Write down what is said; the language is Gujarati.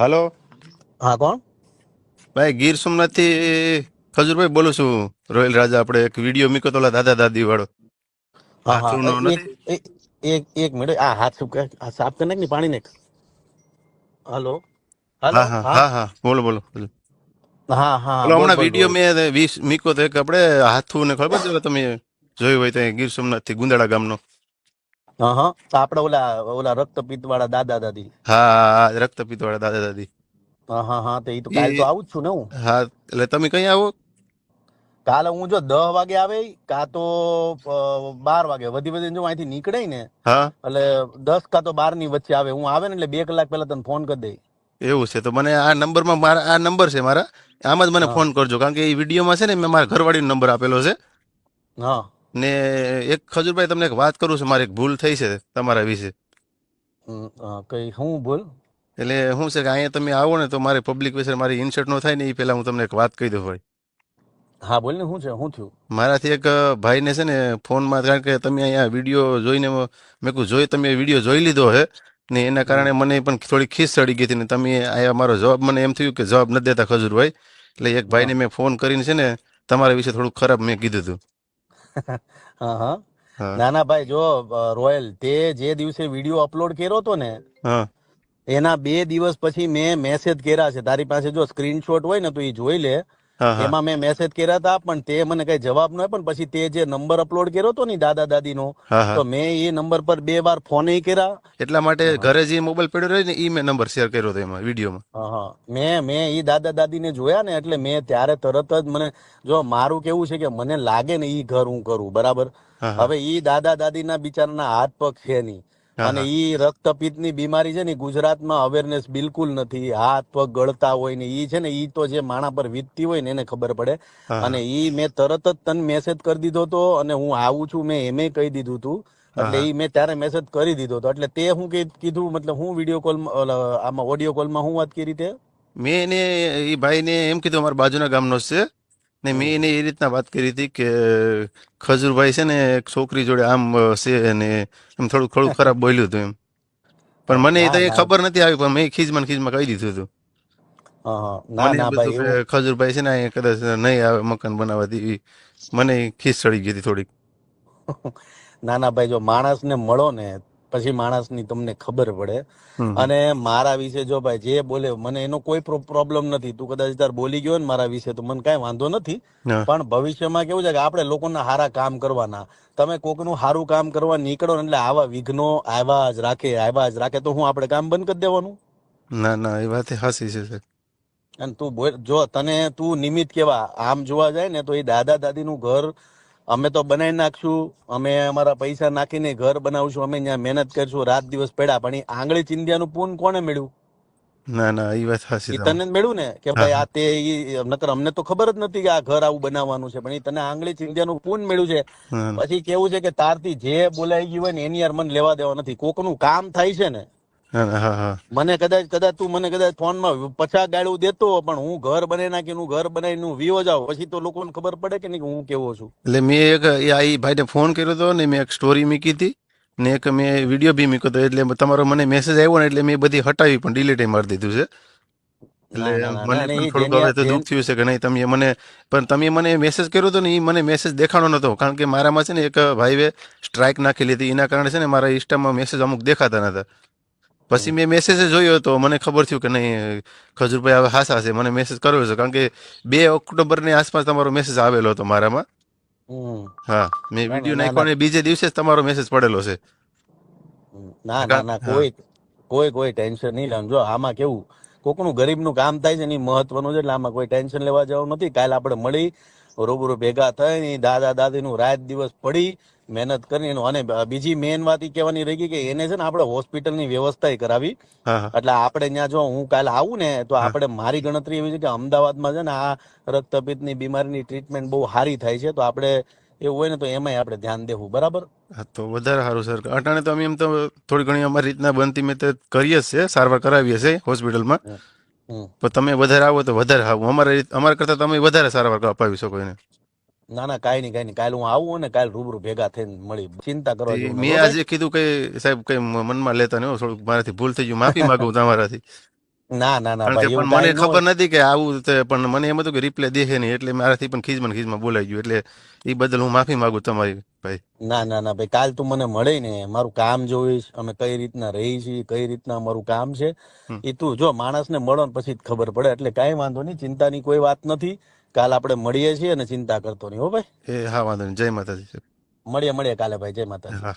હાલો હા, કોણ? ભાઈ, ગીર સોમનાથ થી ખજૂરભાઈ બોલું છું. રોયલ રાજા આપણે એક વિડીયો મૂક્યો તો ઓલા દાદા દાદી વાળો હા હા હાથુનો એક નથી? એક એક એક મિનિટ. આ હાથ શું આ સાફ કરી નાખ ને, પાણી નાખ. Hello hello. હા હા હા હા હા, બોલો બોલો બોલો. હા હા, ઓલો બોલ હમણાં બોલ વિડીયો રોહિત. મેં 20 મૂક્યો તો એક આપણે હાથું ને ખબર છે ઓલા તમે જોયું હોય તો ગીર સોમનાથ થી ગુંદાળા ગામનો. હા હા, તો આપણે ઓલા ઓલા રક્તપિત્ત વાળા દાદા દાદી. હા હા હા, રક્તપિત વાળા દાદા દાદી. હા હા હા, તો એ તો કાલ તો એ આવું જ છું ને હું. હા, એટલે તમે કઈ આવો? કાલે હું જો 10 વાગે આવે, કાં તો 12 વાગે વધી વધીને જો અહીંથી નીકળે ને, હા, એટલે 10 કાં તો 12 ની વચ્ચે આવે. હું આવે ને એટલે 2 કલાક પહેલા તને ફોન કરી દઈ. એવું છે તો મને આ નંબરમાં મારા આ નંબર છે મારા, આમાં જ મને હા ફોન કરજો, કારણ કે એ વિડીયોમાં છે ને મેં મારા ઘરવાળીનો નંબર આપેલો છે. હા. ને એક ખજૂરભાઈ તમને એક વાત કરું છું, મારી એક ભૂલ થઈ છે તમારા વિશે. કઈ હું બોલ. એટલે શું છે કે અહીંયા તમે આવો ને તો મારે પબ્લિક વિશે મારી ઇન્સર્ટ નો થાય ને એ પહેલા હું તમને એક વાત કહી દઉં ભાઈ. હા બોલ ને, શું છે, શું થયું? મારાથી એક ભાઈને છે ને ફોનમાં, કારણ કે તમે અહીંયા વિડીયો જોઈને મેં કહું જોઈ તમે વિડીયો જોઈ લીધો હે ને એના હમ કારણે મને પણ થોડી ખીસ ચડી ગઈ હતી ને તમે આયા મારો જવાબ મને એમ થયું કે જવાબ નથી દેતા ખજૂરભાઈ. એટલે એક હા ભાઈને મેં ફોન કરીને છે ને તમારા વિશે થોડું ખરાબ મેં કીધું હતું. હા હા. હા ના ના ભાઈ, જો રોયલ, તે જે દિવસે વિડીયો અપલોડ કર્યો હતો ને, હા એના 2 દિવસ પછી મેં મેસેજ કર્યા છે. તારી પાસે જો સ્ક્રીનશોટ હોય ને તો એ જોઈ લે. હા હા એમાં મેં મેસેજ કર્યા હતા, પણ તે મને કઈ જવાબ ન આપ્યો. પછી તે જે નંબર અપલોડ કર્યો હતો ને દાદા દાદીનો, હા હા, તો મેં એ નંબર પર 2 વાર ફોન કર્યા. એટલા માટે હા ઘરે જે મોબાઈલ પડ્યો રહ્યો ને એ મેં નંબર શેર કર્યો હતો એમાં વિડીયોમાં. હા, મેં ઈ દાદા દાદીને જોયા ને, એટલે મેં ત્યારે તરત જ મને, જો મારું કેવું છે કે મને લાગે ને ઈ ઘર હું કરું બરાબર. હા હા હવે ઈ દાદા દાદીના બિચારાના હાથ પગ છે નહીં, હા અને હા ઈ રક્તપિત્તની બીમારી છે ને, ગુજરાતમાં અવેરનેસ બિલકુલ નથી. હાથ પગ ગળતા હોય ને ઈ છે ને, ઈ તો જે માણા પર વીતતી હોય ને એને ખબર પડે. હા અને ઈ મેં તરત જ તને મેસેજ કરી દીધો હતો, અને હું આવું છું મેં એમે કહી દીધું હતું. હા એટલે હા. ઈ મેં ત્યારે મેસેજ કરી દીધો હતો. એટલે તે હું કીધું, મતલબ હું વિડીયો કોલમાં આમાં ઓડિયો કોલમાં હું વાત કરી તે. મેં એને એ ભાઈને એમ કીધું અમારા બાજુના ગામનો જ છે ને, મેં હમ એને એ રીતના વાત કરી હતી કે ખજૂરભાઈ છે ને એક છોકરી જોડે આમ છે ને એમ થોડું થોડું ખરાબ બોલ્યું હતું એમ. પણ મને એ ના તો એ ના. ખબર નથી આવી, પણ મેં ખીજમાં કહી દીધું હતું. ના મને એમ ના હતું ભાઈ, કે એવું. ખજૂરભાઈ છે ને અહીંયા કદાચ નહીં આવે મકાન બનાવવા દેવી, મને ખીસ ચડી ગઈ હતી થોડીક. ના ના ભાઈ, જો માણસને મળો ને પછી માણસની તમને ખબર પડે. હમ હમ. અને મારા વિશે જો ભાઈ જે બોલે, મને એનો કોઈ પ્રોબ્લેમ નથી. તું કદાચ તાર બોલી ગયો ને મારા વિશે, તો મને કાંઈ વાંધો નથી. હા પણ ભવિષ્યમાં કેવું છે કે આપણે લોકોના સારા કામ કરવાના. તમે કોકનું સારું કામ કરવા નીકળો ને, એટલે આવા વિઘ્નો આવ્યા જ રાખે. તો હું આપણે કામ બંધ કરી દેવાનું? ના ના, એ વાત હાસી છે સર. અને તું બોલ, જો તું નિમિત્ત કેવા આમ જોવા જાય ને, તો એ દાદા દાદીનું ઘર અમે તો બનાવી નાખશું. અમે અમારા પૈસા નાખીને ઘર બનાવશું. અમે ત્યાં મહેનત કરશું, રાત દિવસ પડ્યા. પણ એ આંગળી ચિંધ્યાનું પૂન કોને મળ્યું? ના ના, એ વાત હાસી એ તમે. તને જ મળ્યું ને, કે હા ભાઈ હા આ તે નકર અમને તો ખબર જ નથી કે આ ઘર આવું બનાવવાનું છે. પણ એ તને આંગળી ચિંધ્યાનું પૂન મળ્યું છે. હા પછી કેવું છે કે તારથી જે બોલાઈ ગયું હોય ને એની યાર મને લેવા દેવા નથી. કોકનું કામ થાય છે ને, હા હા હા. મને કદાચ તું મને કદાચ ફોનમાં 50 ગાળું દેતો, પણ હું ઘર બનાવી નાખીને હું ઘર બનાવીને હું વિવો જાઉં, પછી તો લોકોને ખબર પડે કે નહીં કે હું કેવો છું. એટલે મેં એક આ ઈ ભાઈને ફોન કર્યો હતો ને, મેં એક સ્ટોરી મૂકી હતી ને એક મેં વિડીયો બી મૂક્યો હતો. એટલે તમારો મને મેસેજ આવ્યો ને એટલે મેં બધી હટાવી પણ ડિલીટ મારી દીધું છે. એટલે ના ના ના ના, મને અને પણ એ થોડુંક હવે તો દુઃખ થયું છે કે નહીં તમે મને, પણ તમે મને મેસેજ કર્યો હતો ને એ મને મેસેજ દેખાણો નતો, કારણ કે મારામાં છે ને એક ભાઈએ સ્ટ્રાઇક નાખેલી હતી. એના કારણે છે ને મારા ઇન્સ્ટામાં મેસેજ અમુક દેખાતા નતા. પછી મેં મેસેજ જોયો તો મને ખબર થયું કે નહીં, ખજૂરભાઈ હવે હાસા છે, મને મેસેજ કર્યો છે. કારણ કે 2 ઓક્ટોબરની આસપાસ તમારો મેસેજ આવેલો હતો મારામાં. હમ. હા, મેં ના ના વિડીયો ના નાખ્યો ના. ને બીજે દિવસે જ તમારો મેસેજ પડેલો છે. ના ના ના, હા કોઈ ટેન્શન નહીં લેવાનું. જો આમાં કેવું, કોકનું ગરીબનું કામ થાય છે ને એ મહત્વનું છે. એટલે આમાં કોઈ ટેન્શન લેવા જવાનું નથી. કાલે આપણે મળી રૂબરૂ ભેગા થઈ, દાદા દાદીનું રાત દિવસ પડી મહેનત કરી. અને બીજી મેન વાત એ કહેવાની રહી ગઈ કે એને છે ને આપણે હોસ્પિટલની વ્યવસ્થા કરાવી. હા હા એટલે આપણે ત્યાં જો હું કાલે આવું ને, તો હા આપણે, મારી ગણતરી એવી છે કે અમદાવાદમાં છે ને આ રક્તપિત્તની બીમારીની ટ્રીટમેન્ટ બહુ સારી થાય છે. તો આપણે એવું હોય ને તો એમાંય આપણે ધ્યાન દેવું. બરાબર. હા, તો વધારે સારું સર. અટાણે તો અમે એમ તો થોડી ઘણી અમારી રીતના બનતી મેં તો કરીએ જ છે, સારવાર કરાવીએ છીએ હોસ્પિટલમાં. હમ હમ. પણ તમે વધારે આવો તો વધારે આવું, અમારા કરતાં તમે વધારે સારવાર અપાવી શકો એને. ના ના, કાંઈ નહીં કાંઈ નહીં. કાલે હું આવું ને, કાલે રૂબરૂ ભેગા થઈને મળી. ચિંતા તે કરવા જેવું નથી મેં હો ભાઈ. આજે કીધું કે સાહેબ કઈ મનમાં લેતા નહીં હો, થોડુંક મારાથી ભૂલ થઈ ગયું, માફી માંગુ તમારાથી. ના ના ના કારણ કે ભાઈ એવું પણ મને કાંઈ ન ખબર હોય. નથી કે આવું પણ મને એમ હતું કે રિપ્લે દેખે નહીં એટલે મારાથી પણ ખીજમાં બોલાઈ ગયું એટલે એ બદલ હું માફી માંગુ તમારી ભાઈ. ના ના ના ભાઈ, કાલ તું મને મળે ને, મારું કામ જોઈશ, અમે કઈ રીતના રહી છીએ, કઈ રીતના અમારું કામ છે, હમ. એ તું જો માણસને મળો ને પછી જ ખબર પડે. એટલે કાંઈ વાંધો નહીં, ચિંતાની કોઈ વાત નથી. કાલ આપણે મળીએ છીએ અને ચિંતા કરતો નહીં હો ભાઈ. એ હા વાંધો નહીં. જય માતાજી. મળીએ કાલે ભાઈ. જય માતાજી. હા.